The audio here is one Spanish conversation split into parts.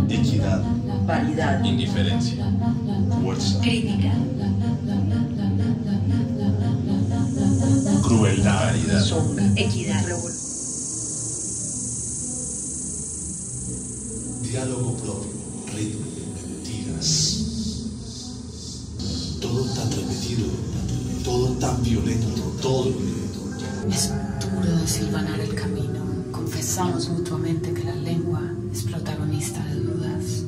equidad, paridad, indiferencia, fuerza, crítica, crueldad, caridad, sombra, equidad, revolución. Diálogo propio, ritmo, mentiras. Todo tan repetido, todo tan violento, todo violento. Es duro desilvanar el camino. Confesamos mutuamente que la lengua es protagonista de dudas.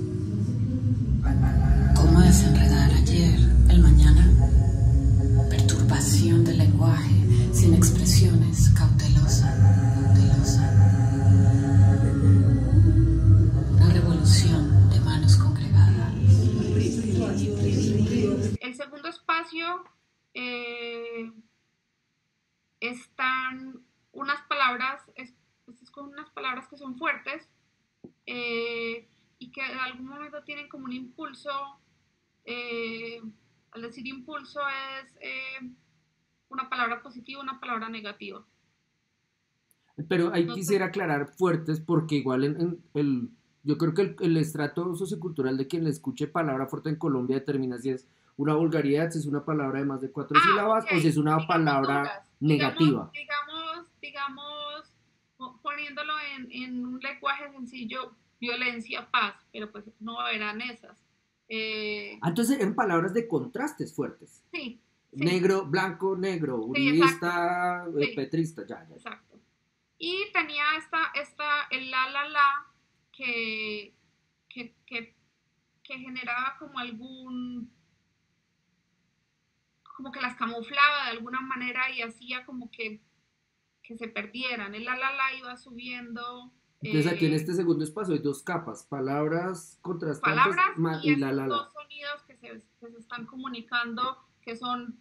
¿Cómo desenredar ayer, el mañana? Perturbación del lenguaje, sin expresiones, cautelosa, cautelosa. Una revolución de manos congregadas. El segundo espacio están unas palabras, es con unas palabras que son fuertes y que en algún momento tienen como un impulso. Al decir impulso es una palabra positiva, una palabra negativa. Pero ahí quisiera aclarar fuertes porque igual yo creo que el estrato sociocultural de quien le escuche palabra fuerte en Colombia determina si es una vulgaridad, si es una palabra de más de 4 sílabas Okay. o si es una palabra duras. negativa. Digamos, poniéndolo en un lenguaje sencillo, violencia, paz, pero pues no eran esas. Entonces eran palabras de contrastes fuertes. Sí. Negro, blanco, negro, uribista, sí. petrista, ya. Exacto. Y tenía el la, que generaba como que las camuflaba de alguna manera y hacía como que se perdieran. El la iba subiendo. Entonces aquí en este segundo espacio hay dos capas, palabras contrastantes y la. Dos sonidos que se están comunicando, que son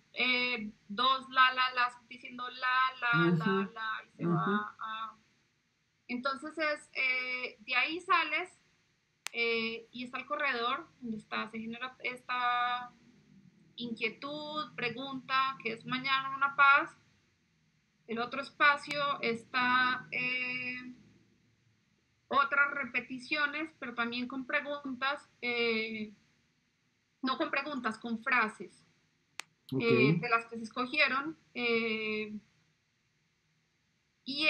dos las diciendo la, y se va a... Entonces de ahí sales y está el corredor, donde se genera esta inquietud, pregunta, que es mañana una paz. El otro espacio está otras repeticiones, pero también con preguntas, no con preguntas, con frases de las que se escogieron. Y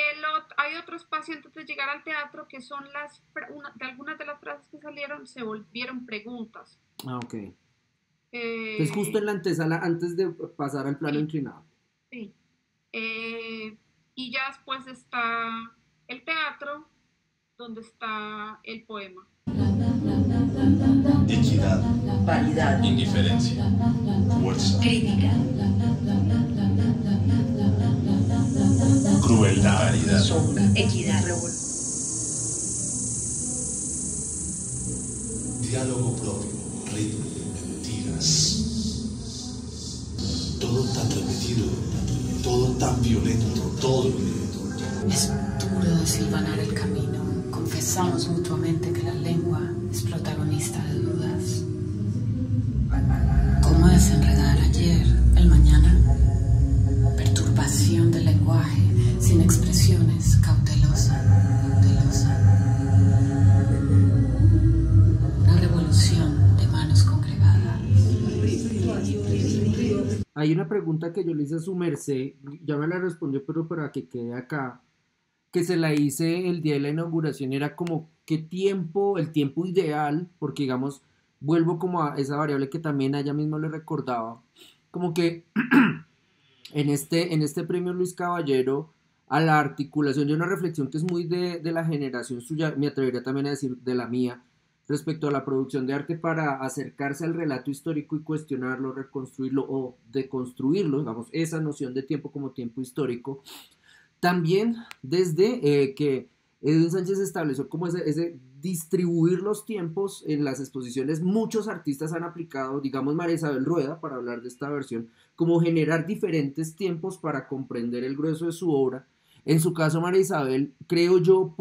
hay otro espacio antes de llegar al teatro que son de algunas de las frases que salieron se volvieron preguntas. Ok. Entonces justo en la antesala, antes de pasar al plano inclinado. Sí. Y ya después está el teatro, donde está el poema. equidad, paridad, indiferencia, fuerza, crítica, crueldad, caridad, sombra, equidad, revolución. Diálogo propio, ritmo, mentiras. Todo tan repetido, todo tan violento, todo violento. Es duro desilvanar el camino. Confesamos mutuamente que la lengua es protagonista de dudas. ¿Cómo desenredar ayer, el mañana? Perturbación del lenguaje, sin expresiones, cautelosa, cautelosa. Una revolución de manos congregadas. Hay una pregunta que yo le hice a su merced, ya me la respondió, pero para que quede acá, que se la hice el día de la inauguración, era como qué tiempo, el tiempo ideal, porque digamos, vuelvo como a esa variable que también a ella misma le recordaba, como que en este premio Luis Caballero, a la articulación de una reflexión que es muy de la generación suya, me atrevería también a decir de la mía, respecto a la producción de arte para acercarse al relato histórico y cuestionarlo, reconstruirlo o deconstruirlo, digamos, esa noción de tiempo como tiempo histórico. También desde que Edwin Sánchez estableció como ese distribuir los tiempos en las exposiciones, muchos artistas han aplicado, digamos María Isabel Rueda, para hablar de esta versión, como generar diferentes tiempos para comprender el grueso de su obra. En su caso, María Isabel, creo yo,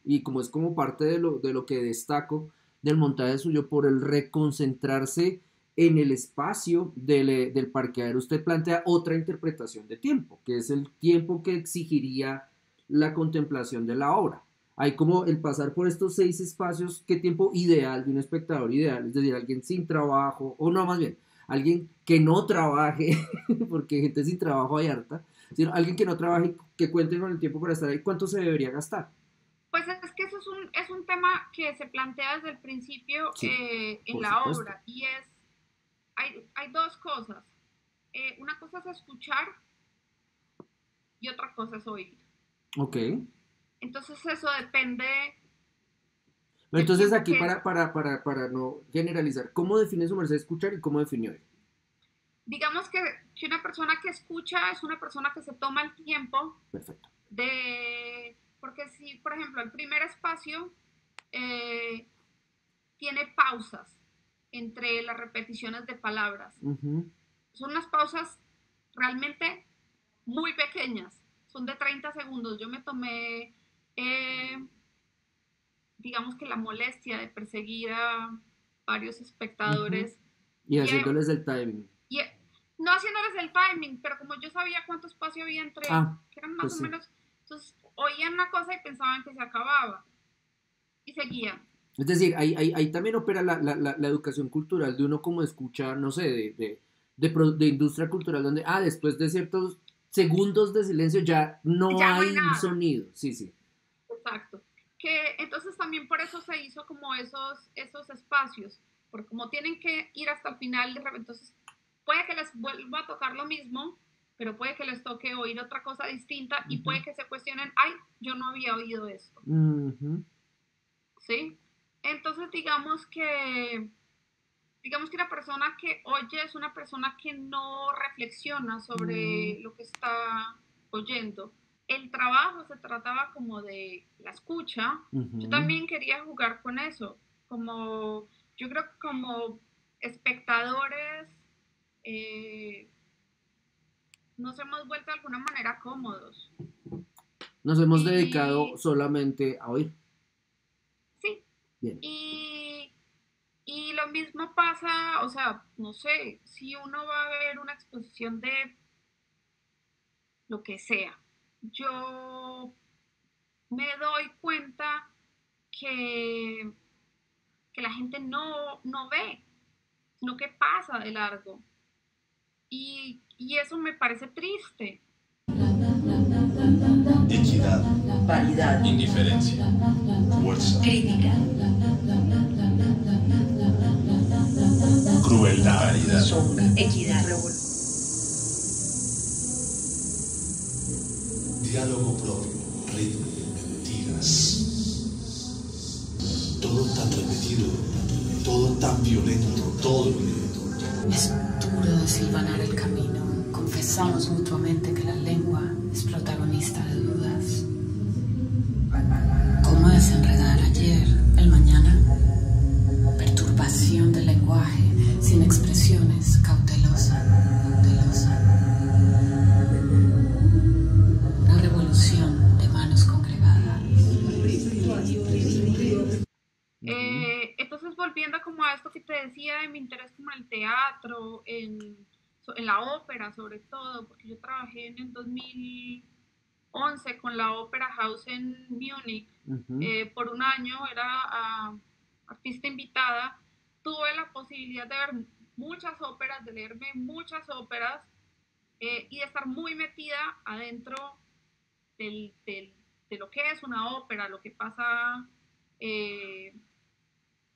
y como es como parte de lo que destaco del montaje suyo, por el reconcentrarse en el espacio del parqueadero, usted plantea otra interpretación de tiempo, que es el tiempo que exigiría la contemplación de la obra. hay como el pasar por estos 6 espacios, qué tiempo ideal de un espectador ideal, es decir, alguien sin trabajo, o no, más bien, alguien que no trabaje, porque gente sin trabajo hay harta, sino alguien que no trabaje, que cuente con el tiempo para estar ahí, ¿cuánto se debería gastar? Pues es que eso es un tema que se plantea desde el principio Sí, en por la supuesto. obra y hay dos cosas. Una cosa es escuchar y otra cosa es oír. Ok. Entonces eso depende Pero del entonces tiempo aquí que, para no generalizar, ¿cómo define su merced escuchar y cómo define oír? digamos que una persona que escucha es una persona que se toma el tiempo Perfecto. porque si, por ejemplo, el primer espacio eh, tiene pausas entre las repeticiones de palabras. Ujú. Son unas pausas realmente muy pequeñas, son de 30 segundos. Yo me tomé, eh, digamos que la molestia de perseguir a varios Ujú. espectadores Y y, haciéndoles el timing. y no haciéndoles el timing, pero como yo sabía cuánto espacio había entre, Ah, que eran más pues o sí. menos, entonces oían una cosa y pensaban que se acababa y seguían. Es decir, ahí también opera la educación cultural de uno como escucha, no sé, de industria cultural, donde, después de ciertos segundos de silencio ya no Ya no hay hay un nada. sonido. Sí, sí. Exacto. Que entonces también por eso se hizo como esos espacios, porque como tienen que ir hasta el final, entonces puede que les vuelva a tocar lo mismo, pero puede que les toque oír otra cosa distinta y Ujú. puede que se cuestionen, ay, yo no había oído esto, Ujú. ¿sí? Entonces digamos que una persona que oye es una persona que no reflexiona Mm, sobre lo que está oyendo. El trabajo se trataba como de la escucha. Yo ujú. también quería jugar con eso, como yo creo que como espectadores eh, nos hemos vuelto de alguna manera cómodos. Nos hemos dedicado Y solamente a oír. sí, Bien. y, y lo mismo pasa, o sea, no sé, si uno va a ver una exposición de lo que sea, yo me doy cuenta que, que la gente no ve, sino que pasa de largo. Y eso me parece triste. Equidad. Paridad. Indiferencia. Fuerza. Crítica. Crueldad. Paridad. Sombra. Equidad. Revolución. Diálogo propio, ritmo, mentiras. Todo tan repetido, todo tan violento, todo violento. Es duro desilvanar el camino. Confesamos mutuamente que la lengua es protagonista de dudas. ¿Cómo desenredar ayer el mañana? Perturbación del lenguaje, sin expresiones, cautelosa, cautelosa. Una revolución de manos congregadas. Entonces, volviendo como a esto que te decía de mi interés como en el teatro, en la ópera sobre todo, porque yo trabajé en el 2011 con la Ópera House en Múnich Ujú. por un año, era artista invitada, tuve la posibilidad de ver muchas óperas, de leerme muchas óperas y de estar muy metida adentro de lo que es una ópera, lo que pasa eh,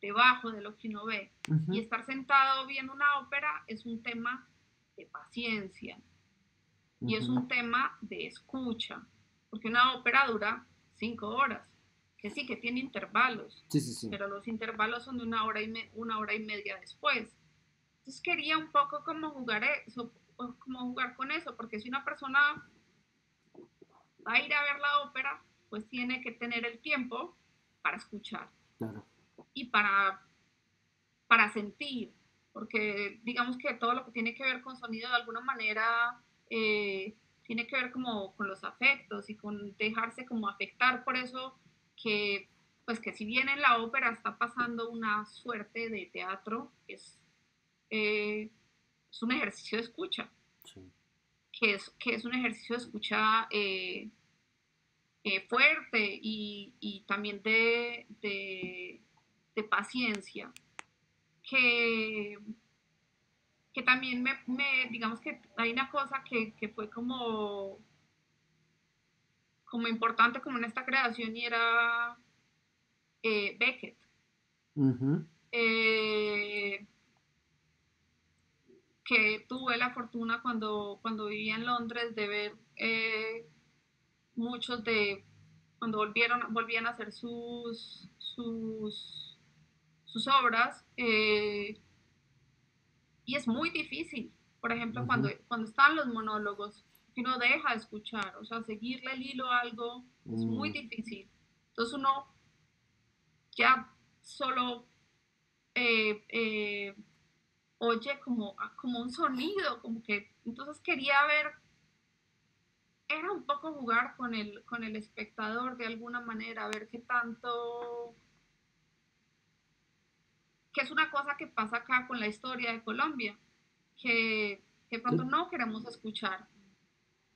debajo de lo que uno ve. Y Ujú. estar sentado viendo una ópera es un tema de paciencia y es Ujú. un tema de escucha, porque una ópera dura 5 horas, que sí que tiene intervalos, Sí, sí, sí. pero los intervalos son de una hora y media después. Entonces quería un poco como jugar eso, como jugar con eso, porque si una persona va a ir a ver la ópera, pues tiene que tener el tiempo para escuchar Claro. y para sentir, porque digamos que todo lo que tiene que ver con sonido de alguna manera tiene que ver como con los afectos y con dejarse como afectar por eso que pues que si bien en la ópera está pasando una suerte de teatro, eh, es un ejercicio de escucha, Sí. que es un ejercicio de escucha fuerte y también de paciencia, que, que también digamos que hay una cosa que fue como importante como en esta creación y era Beckett. Ujú. Eh, que tuve la fortuna cuando vivía en Londres de ver muchos de cuando volvían a hacer sus obras y es muy difícil. Por ejemplo, Ujú. cuando están los monólogos, que uno deja de escuchar, o sea, seguirle el hilo a algo es muy Mm. difícil. Entonces uno ya solo eh, eh, oye como un sonido, como que entonces quería ver, era un poco jugar con el espectador de alguna manera, ver qué tanto, que es una cosa que pasa acá con la historia de Colombia, que de pronto no queremos escuchar.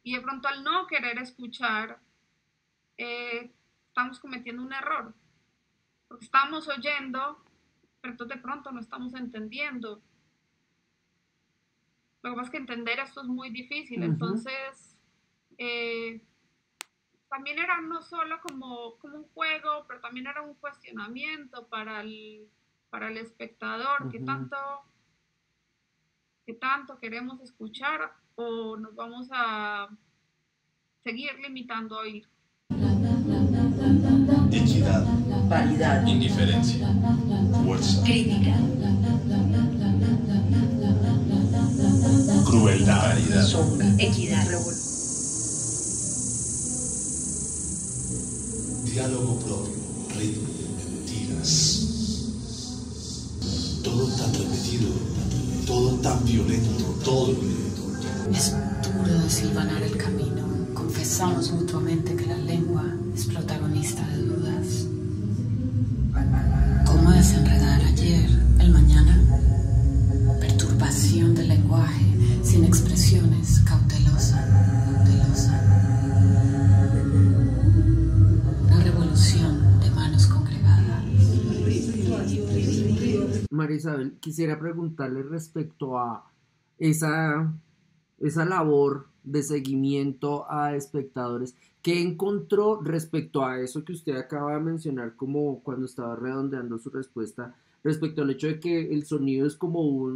Y de pronto al no querer escuchar, estamos cometiendo un error, porque estamos oyendo, pero entonces de pronto no estamos entendiendo. Lo que pasa es que entender esto es muy difícil, Ujú. entonces eh, también era no solo como un juego, pero también era un cuestionamiento para el espectador, Ujú. qué tanto queremos escuchar o nos vamos a seguir limitando a oír. Equidad. Paridad. Indiferencia. Fuerza. Crítica. Crueldad. Paridad. Sombra. Equidad. Revolución. Diálogo propio, ritmo, mentiras. Todo tan repetido, todo tan violento, todo violento. Es duro desilvanar el camino. Confesamos mutuamente que la lengua es protagonista de dudas. ¿Cómo desenredar ayer el mañana? Perturbación del lenguaje, sin expresiones, cautelosa, cautelosa. Una revolución de manos congregadas. María Isabel, quisiera preguntarle respecto a esa, esa labor de seguimiento a espectadores. ¿Qué encontró respecto a eso que usted acaba de mencionar como cuando estaba redondeando su respuesta respecto al hecho de que el sonido es como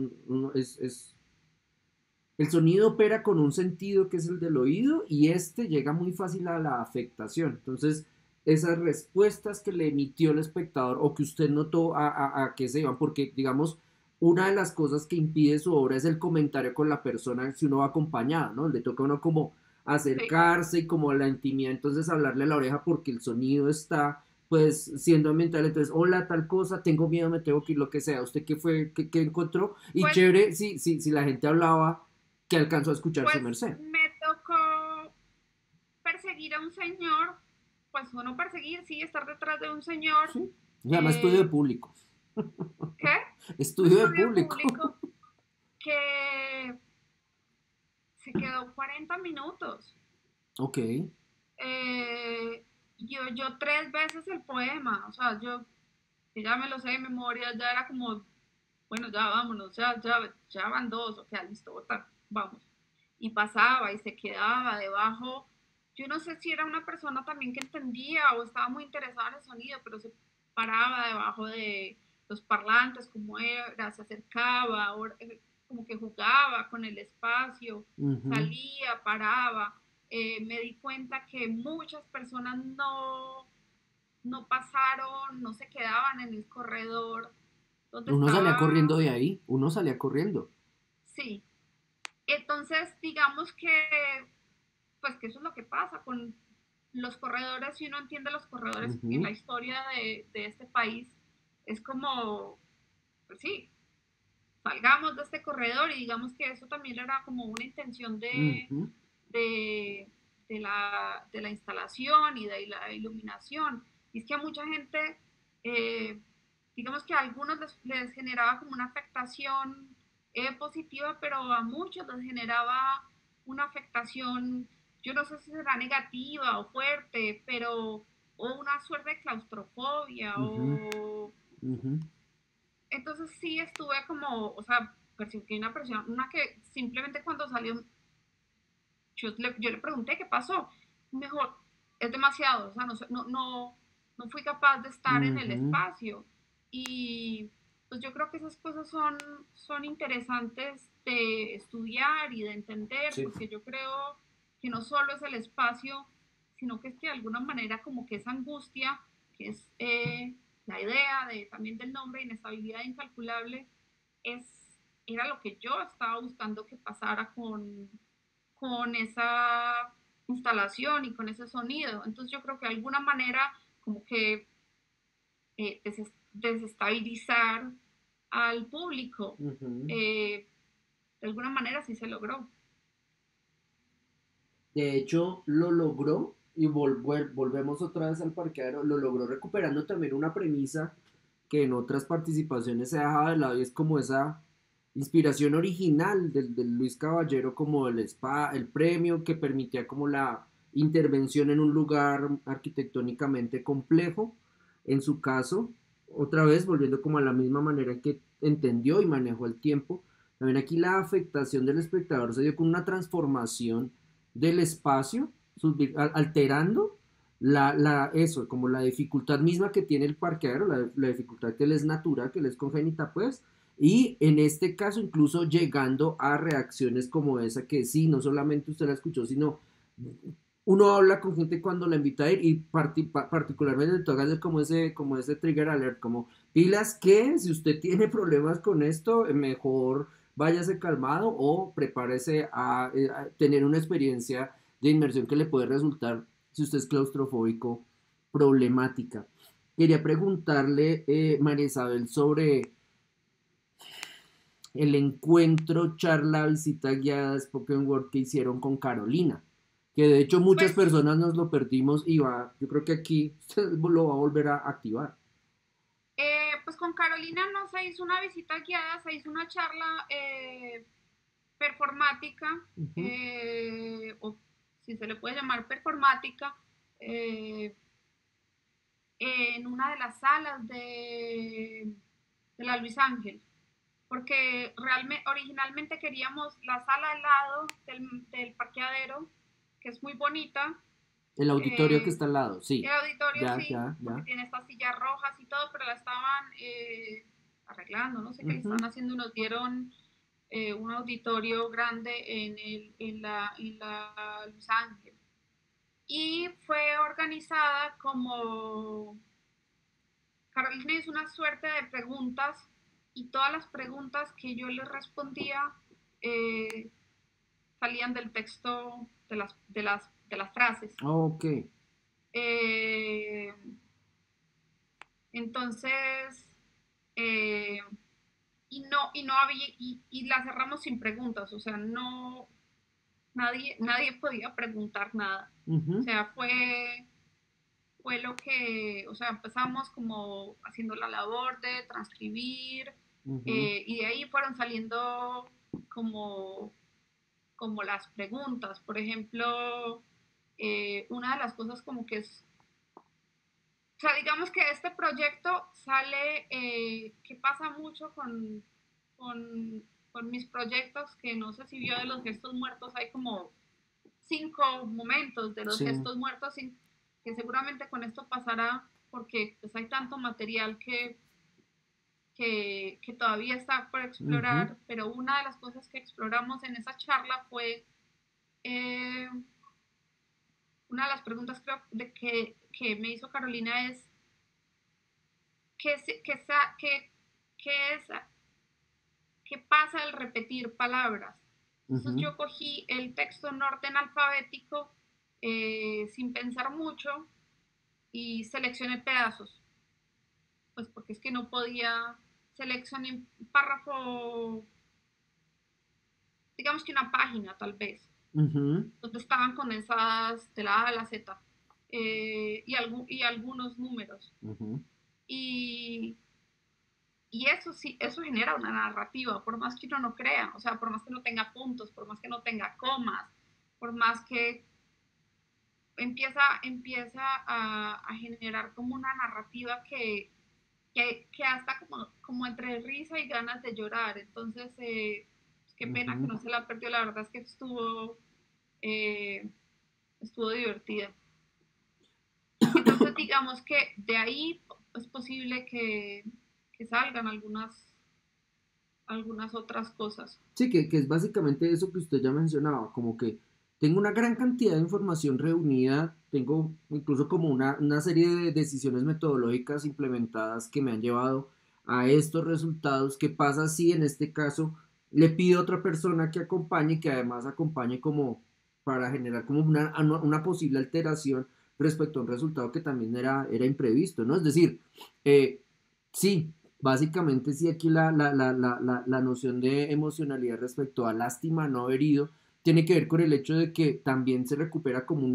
el sonido opera con un sentido que es el del oído y este llega muy fácil a la afectación. Entonces, esas respuestas que le emitió el espectador o que usted notó a qué se iban, porque digamos, una de las cosas que impide su obra es el comentario con la persona si uno va acompañado, ¿no? Le toca a uno como Sí. acercarse y como la intimidad, entonces hablarle a la oreja porque el sonido está pues siendo ambiental, entonces, hola, tal cosa, tengo miedo, me tengo que ir, lo que sea, ¿usted qué fue, qué encontró? Y Pues, chévere, si la gente hablaba que alcanzó a escuchar su pues merced. me tocó perseguir a un señor, pues uno perseguir, sí, estar detrás de un señor, Sí. Se llama estudio de eh, público. ¿qué? Un Estudio de estudio público. público que se quedó 40 minutos. Ok. Yo 3 veces el poema, o sea, yo que ya me lo sé de memoria, ya era como, bueno, ya vámonos, ya van dos, ok, listo, vamos. Y pasaba y se quedaba debajo. Yo no sé si era una persona también que entendía o estaba muy interesada en el sonido, pero se paraba debajo de los parlantes, como era, se acercaba, como que jugaba con el espacio, Ujú. salía, paraba. Me di cuenta que muchas personas no pasaron, no se quedaban en el corredor donde Uno salía estaba, corriendo de ahí. Uno salía corriendo. sí. Entonces, digamos pues que eso es lo que pasa con los corredores, si uno entiende los corredores en la Ujú. historia de este país, es como, pues sí, salgamos de este corredor y digamos que eso también era como una intención Ujú. de, de la instalación y de la iluminación. Y es que a mucha gente, eh, digamos que a algunos les generaba como una afectación positiva, pero a muchos les generaba una afectación. yo no sé si será negativa o fuerte, pero, o una suerte de claustrofobia, Ujú, ujú. entonces sí estuve como, o sea, percibí una presión, una que simplemente cuando salió, yo le pregunté qué pasó, mejor, es demasiado, o sea, no fui capaz de estar en el Ujú. espacio, y pues yo creo que esas cosas son interesantes de estudiar y de entender, Sí. porque yo creo que no solo es el espacio, sino que es que de alguna manera como que esa angustia, que es la idea también del nombre, inestabilidad incalculable, era lo que yo estaba buscando que pasara con esa instalación y con ese sonido. Entonces yo creo que de alguna manera como que desestabilizar al público, Ujú. de alguna manera sí se logró. De hecho, lo logró, y volvemos otra vez al parqueadero, lo logró recuperando también una premisa que en otras participaciones se ha dejado de lado, y es como esa inspiración original del Luis Caballero, como el premio que permitía como la intervención en un lugar arquitectónicamente complejo, en su caso, otra vez volviendo como a la misma manera en que entendió y manejó el tiempo. También aquí la afectación del espectador se dio con una transformación del espacio, alterando eso, como la dificultad misma que tiene el parqueadero, la dificultad que le es natural, que le es congénita, pues, y en este caso incluso llegando a reacciones como esa, que sí, no solamente usted la escuchó, sino uno habla con gente cuando la invita a ir, y particularmente toca hacer como ese trigger alert, como pilas que si usted tiene problemas con esto, mejor váyase calmado o prepárese a tener una experiencia de inmersión que le puede resultar, si usted es claustrofóbico, problemática. Quería preguntarle, María Isabel, sobre el encuentro, charla, visita guiada, Spoken Word que hicieron con Carolina, que de hecho muchas Pues, personas nos lo perdimos, y yo creo que aquí usted lo va a volver a activar. pues con Carolina no se hizo una visita guiada, se hizo una charla performática, Ujú. o si se le puede llamar performática, eh, en una de las salas de la Luis Ángel, porque originalmente queríamos la sala al lado del parqueadero, que es muy bonita, El auditorio que eh, está al lado, el sí, auditorio ya, sí, ya, porque ya. tiene estas sillas rojas y todo, pero la estaban arreglando, no sé qué le Ujú. estaban haciendo, nos dieron un auditorio grande en la Los Ángeles. Y fue organizada como, Carolina hizo una suerte de preguntas y todas las preguntas que yo le respondía eh, salían del texto de las frases. Ok. Eh, entonces, eh, y no había, y la cerramos sin preguntas, o sea, no, nadie podía preguntar nada. O Ujú, sea, fue lo que, o sea, empezamos como haciendo la labor de transcribir, ujú, y de ahí fueron saliendo como, como las preguntas. Por ejemplo, una de las cosas como que es, o sea, digamos que este proyecto sale, que pasa mucho con, con mis proyectos, que no sé si vio de los gestos muertos, hay como 5 momentos de los sí. gestos muertos, que seguramente con esto pasará, porque pues hay tanto material que todavía está por Ujú, explorar, pero una de las cosas que exploramos en esa charla fue, eh, una de las preguntas creo que me hizo Carolina es, ¿qué, qué, qué es, qué pasa al repetir palabras? Entonces ujú, yo cogí el texto en orden alfabético, sin pensar mucho, y seleccioné pedazos, pues porque es que no podía, seleccionar un párrafo, digamos que una página tal vez, ujú, donde estaban condensadas de la A a la Z, y algunos números. ujú, Y, y eso sí, eso genera una narrativa, por más que uno no crea, o sea, por más que no tenga puntos, por más que no tenga comas, por más que empieza a generar como una narrativa que hasta como entre risa y ganas de llorar. Entonces, qué pena que no se la perdió. La verdad es que estuvo divertida. Entonces, digamos que de ahí es posible que salgan algunas otras cosas. Sí, que es básicamente eso que usted ya mencionaba, como que tengo una gran cantidad de información reunida, tengo incluso como una serie de decisiones metodológicas implementadas que me han llevado a estos resultados. ¿Qué pasa si en este caso le pido a otra persona que acompañe, que además acompañe como para generar como una posible alteración respecto a un resultado que también era imprevisto, ¿no? Es decir, sí, básicamente sí aquí la noción de emocionalidad respecto a lástima, no haber ido, tiene que ver con el hecho de que también se recupera como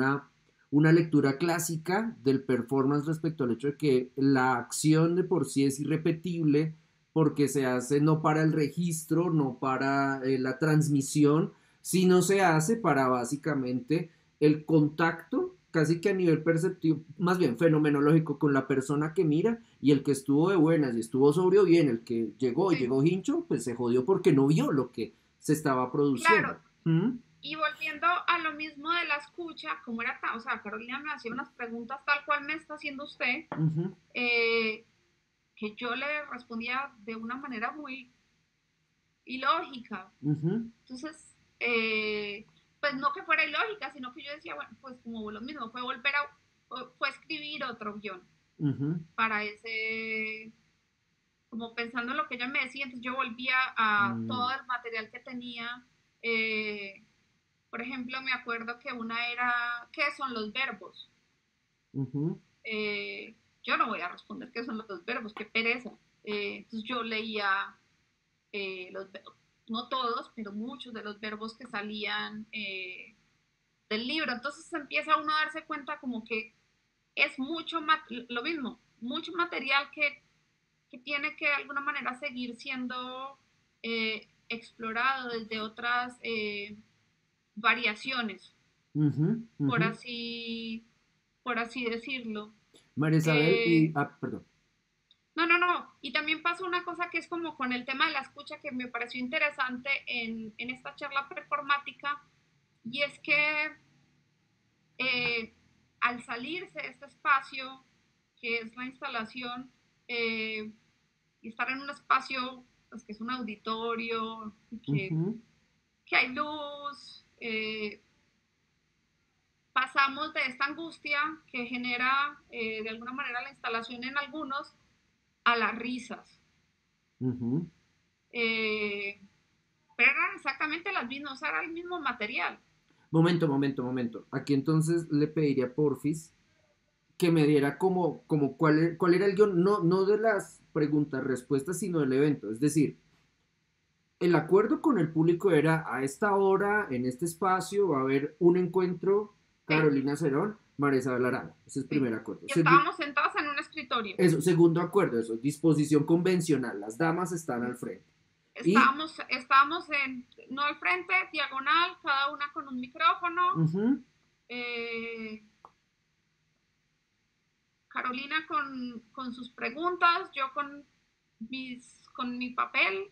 una lectura clásica del performance respecto al hecho de que la acción de por sí es irrepetible porque se hace no para el registro, no para la transmisión, sino se hace para básicamente el contacto, casi que a nivel perceptivo, más bien fenomenológico, con la persona que mira, y el que estuvo de buenas y estuvo sobrio bien, el que llegó hincho, pues se jodió porque no vio lo que se estaba produciendo. Claro. Y volviendo a lo mismo de la escucha, como era o sea, Carolina me hacía unas preguntas tal cual me está haciendo usted, que yo le respondía de una manera muy ilógica. Entonces, pues no que fuera ilógica, sino que yo decía, bueno, pues como lo mismo, fue escribir otro guión para ese, como pensando en lo que ella me decía. Entonces yo volvía a todo el material que tenía. Por ejemplo, me acuerdo que una era, ¿qué son los verbos? Yo no voy a responder qué son los verbos, qué pereza. Entonces yo leía los verbos, no todos, pero muchos de los verbos que salían del libro. Entonces empieza uno a darse cuenta como que es lo mismo, mucho material que tiene que de alguna manera seguir siendo explorado desde otras variaciones, por así decirlo. María Isabel perdón. No. Y también pasa una cosa que es como con el tema de la escucha que me pareció interesante en esta charla performática, y es que al salirse de este espacio, que es la instalación, y estar en un espacio pues, que es un auditorio, que hay luz, pasamos de esta angustia que genera de alguna manera la instalación en algunos a las risas. Pero eran exactamente las mismas, era el mismo material. Momento. Aquí entonces le pediría porfis que me diera como cuál era el guión, no de las preguntas, respuestas, sino del evento. Es decir, el acuerdo con el público era a esta hora, en este espacio, va a haber un encuentro, Carolina Cerón, María Isabel Arango. Ese es el primer acuerdo. Y estábamos sentados en un escritorio. Eso, segundo acuerdo, eso, disposición convencional, las damas están al frente. Estábamos no al frente, diagonal, cada una con un micrófono. Carolina con sus preguntas, yo con mi papel.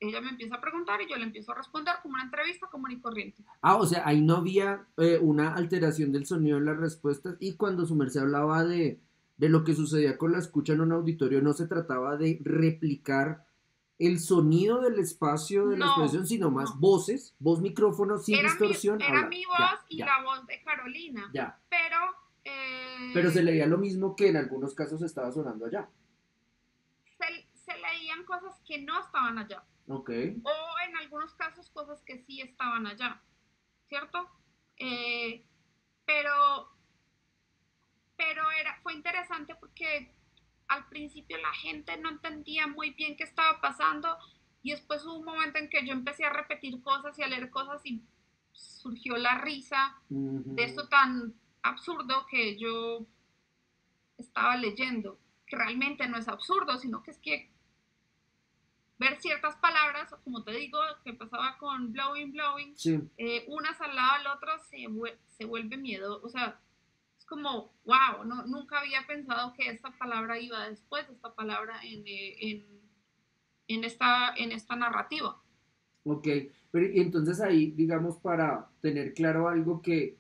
Ella me empieza a preguntar y yo le empiezo a responder como una entrevista común y corriente. O sea, ahí no había una alteración del sonido en las respuestas, y cuando su merced hablaba de lo que sucedía con la escucha en un auditorio, no se trataba de replicar el sonido del espacio de la exposición, sino más voz micrófono, sin distorsión. Era mi voz y la voz de Carolina. Pero se leía lo mismo que en algunos casos estaba sonando allá. Se leían cosas que no estaban allá. Okay. O en algunos casos cosas que sí estaban allá, ¿cierto? Pero fue interesante porque al principio la gente no entendía muy bien qué estaba pasando, y después hubo un momento en que yo empecé a repetir cosas y a leer cosas y surgió la risa de esto tan absurdo que yo estaba leyendo, que realmente no es absurdo, sino que es que ver ciertas palabras, como te digo, que pasaba con blowing, sí. Unas a lado al otro se vuelve miedo, o sea, es como, wow, no, nunca había pensado que esta palabra iba después de esta palabra en esta narrativa. Ok, pero y entonces ahí, digamos, para tener claro algo que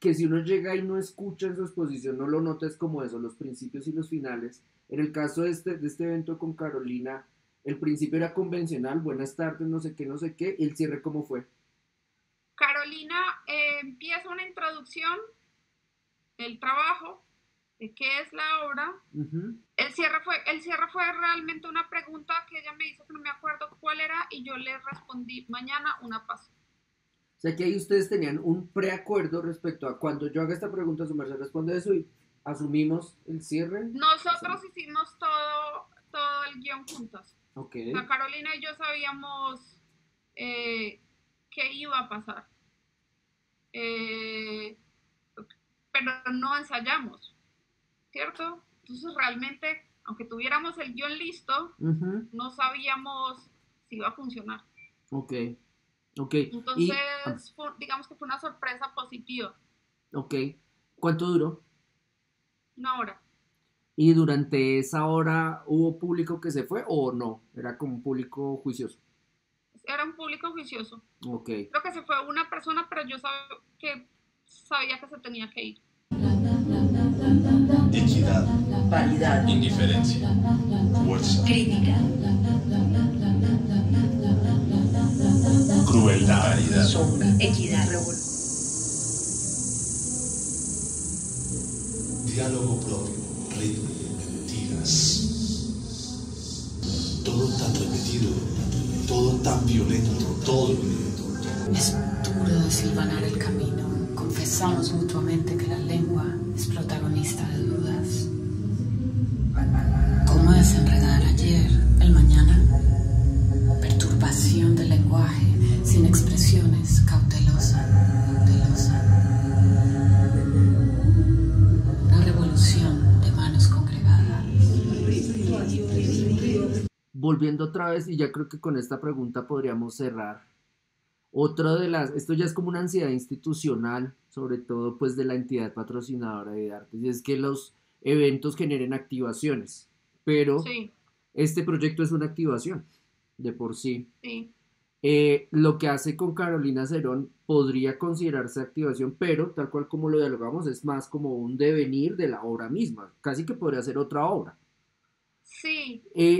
si uno llega y no escucha en su exposición, no lo nota, es como eso, los principios y los finales. En el caso de este evento con Carolina, el principio era convencional, buenas tardes, no sé qué, y el cierre, ¿cómo fue? Carolina empieza una introducción del trabajo, de qué es la obra. Ujú. El cierre fue realmente una pregunta que ella me hizo que no me acuerdo cuál era y yo le respondí mañana una paz. O sea que ahí ustedes tenían un preacuerdo respecto a cuando yo haga esta pregunta, su merced responde eso y asumimos el cierre. Nosotros hicimos todo el guión juntos. Ok, O sea, Carolina y yo sabíamos qué iba a pasar. Pero no ensayamos, ¿cierto? Entonces realmente, aunque tuviéramos el guión listo, ujú, no sabíamos si iba a funcionar. ok, ok. Entonces, Ah, digamos que fue una sorpresa positiva, ok, ¿cuánto duró? una hora. ¿Y durante esa hora hubo público que se fue o no? Era como un público juicioso. Era un público juicioso. Ok, Creo que se fue una persona, pero yo sabía que se tenía que ir. Equidad. Paridad. Indiferencia. Fuerza. Crítica. Crueldad. Caridad. Sombra. Equidad. Revolución. Diálogo propio, ritmo, mentiras. Todo tan repetido, todo tan violento, todo violento. Es duro desilvanar el camino. Confesamos mutuamente que la lengua es protagonista de dudas. ¿Cómo desenredar ayer, el mañana? Perturbación del lenguaje, sin expresiones, cautelosa, cautelosa. Una revolución de manos congregadas. volviendo otra vez, y ya creo que con esta pregunta podríamos cerrar. Otra de las, esto ya es como una ansiedad institucional, sobre todo pues de la entidad patrocinadora de artes, y es que los eventos generen activaciones, pero Sí, este proyecto es una activación de por sí. sí. Lo que hace con Carolina Cerón podría considerarse activación, pero tal cual como lo dialogamos, es más como un devenir de la obra misma, casi que podría ser otra obra. Sí. Eh,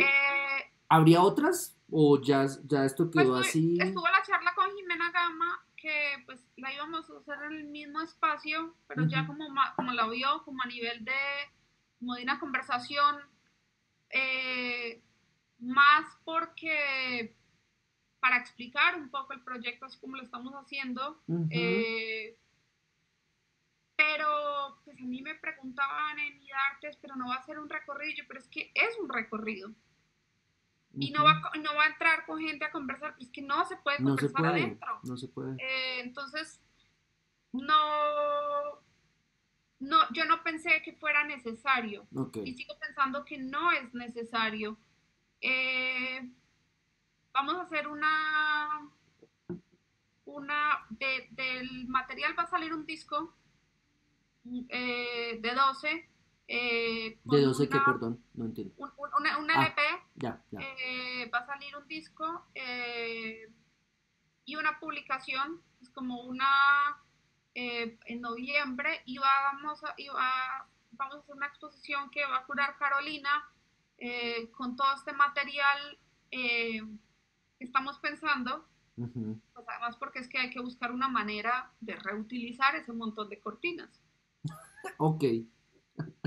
¿Habría otras? ¿O ya esto Pues quedó así? estuvo la charla con Jimena Gama, que pues la íbamos a hacer en el mismo espacio, pero ya Ujú. como la vio, como a nivel como de una conversación, más porque para explicar un poco el proyecto así como lo estamos haciendo, Ujú, pero pues a mí me preguntaban en IDARTES, pero no va a ser un recorrido, pero es que es un recorrido. Y ujú. no va a entrar con gente a conversar, pues que no se puede No se conversar puede, adentro. no se puede. Entonces, no, yo no pensé que fuera necesario Ok, y sigo pensando que no es necesario. Eh, Vamos a hacer del material va a salir un disco de 12 ¿de con 12 qué, perdón? No entiendo. un Ah, LP, ya, ya. va a salir un disco y una publicación, es como en noviembre vamos a hacer una exposición que va a curar Carolina con todo este material que estamos pensando, Ujú. pues además porque es que hay que buscar una manera de reutilizar ese montón de cortinas, Ok,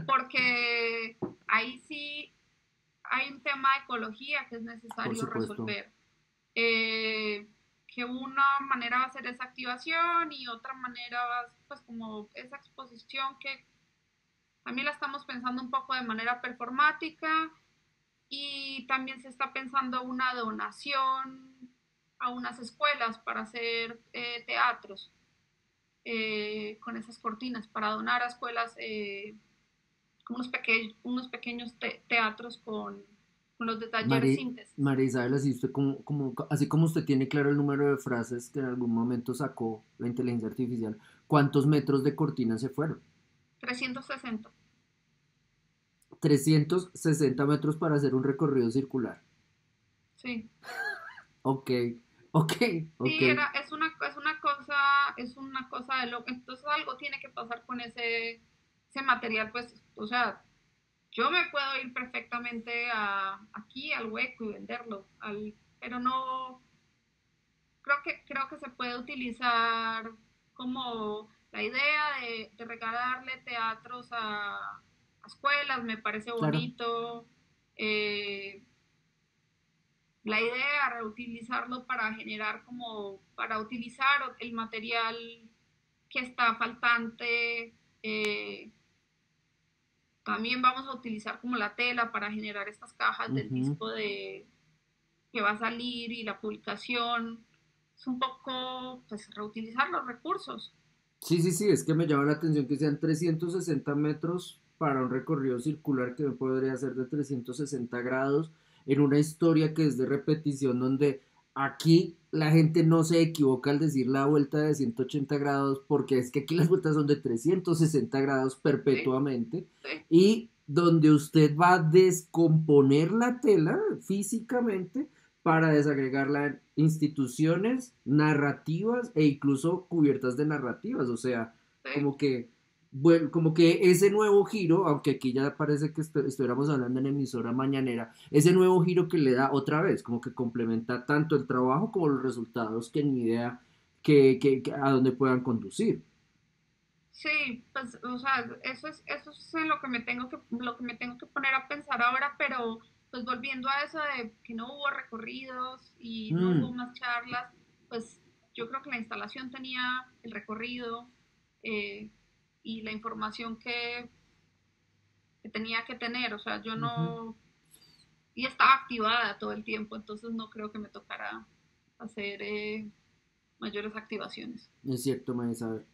porque ahí sí hay un tema de ecología que es por necesario supuesto. resolver. Que una manera va a ser esa activación y otra manera va a ser pues como esa exposición que también la estamos pensando un poco de manera performática y también se está pensando una donación a unas escuelas para hacer teatros con esas cortinas, para donar a escuelas unos pequeños teatros con los de talleres síntesis. María Isabel, así como usted tiene claro el número de frases que en algún momento sacó la inteligencia artificial, ¿cuántos metros de cortina se fueron? 360. 360 metros para hacer un recorrido circular. Sí. Ok. Sí, es una cosa de loco. Entonces algo tiene que pasar con ese material, pues, o sea, yo me puedo ir perfectamente aquí al Hueco y venderlo, pero no, creo que se puede utilizar como la idea de regalarle teatros a escuelas, me parece bonito. La idea de reutilizarlo para utilizar el material que está faltante. También vamos a utilizar como la tela para generar estas cajas del disco que va a salir y la publicación. Es un poco, pues, reutilizar los recursos. Sí, es que me llama la atención que sean 360 metros para un recorrido circular que podría ser de 360 grados en una historia que es de repetición, donde aquí la gente no se equivoca al decir la vuelta de 180 grados, porque es que aquí las vueltas son de 360 grados perpetuamente, y donde usted va a descomponer la tela físicamente para desagregarla en instituciones narrativas e incluso cubiertas de narrativas, o sea, como que ese nuevo giro, aunque aquí ya parece que estuviéramos hablando en emisora mañanera, ese nuevo giro que le da otra vez, como que complementa tanto el trabajo como los resultados que ni idea que a dónde puedan conducir. Sí, pues, o sea, eso es en lo que me tengo que poner a pensar ahora, pero pues volviendo a eso de que no hubo recorridos y no hubo más charlas, pues yo creo que la instalación tenía el recorrido y la información que tenía que tener, o sea, yo no... Y estaba activada todo el tiempo, entonces no creo que me tocara hacer mayores activaciones. Es cierto, María Isabel.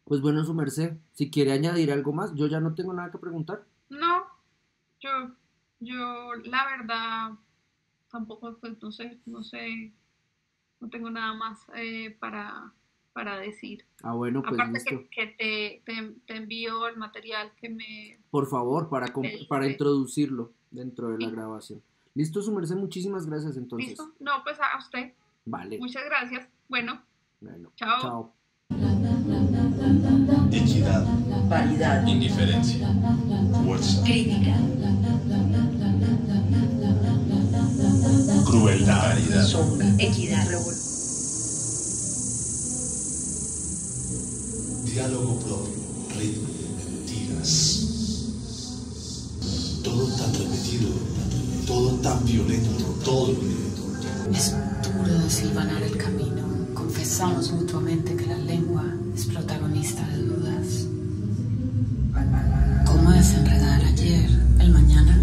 Pues bueno, su merced, si quiere añadir algo más, yo ya no tengo nada que preguntar. No, yo la verdad tampoco, pues no sé, no tengo nada más para decir. Ah, bueno, pues aparte listo. que te envío el material que me... Por favor, para introducirlo dentro de la grabación. Listo, su merced, muchísimas gracias entonces. ¿Listo? No, pues a usted. Vale. Muchas gracias. Bueno, chao. Equidad, Paridad. indiferencia, fuerza, Crítica. crueldad, caridad, Sombra. Equidad. Revolución. Diálogo propio, ritmo, mentiras. Todo tan repetido, todo tan violento, todo violento. Es duro desilvanar el camino. Confesamos mutuamente que la lengua es protagonista de dudas. ¿Cómo desenredar ayer, el mañana?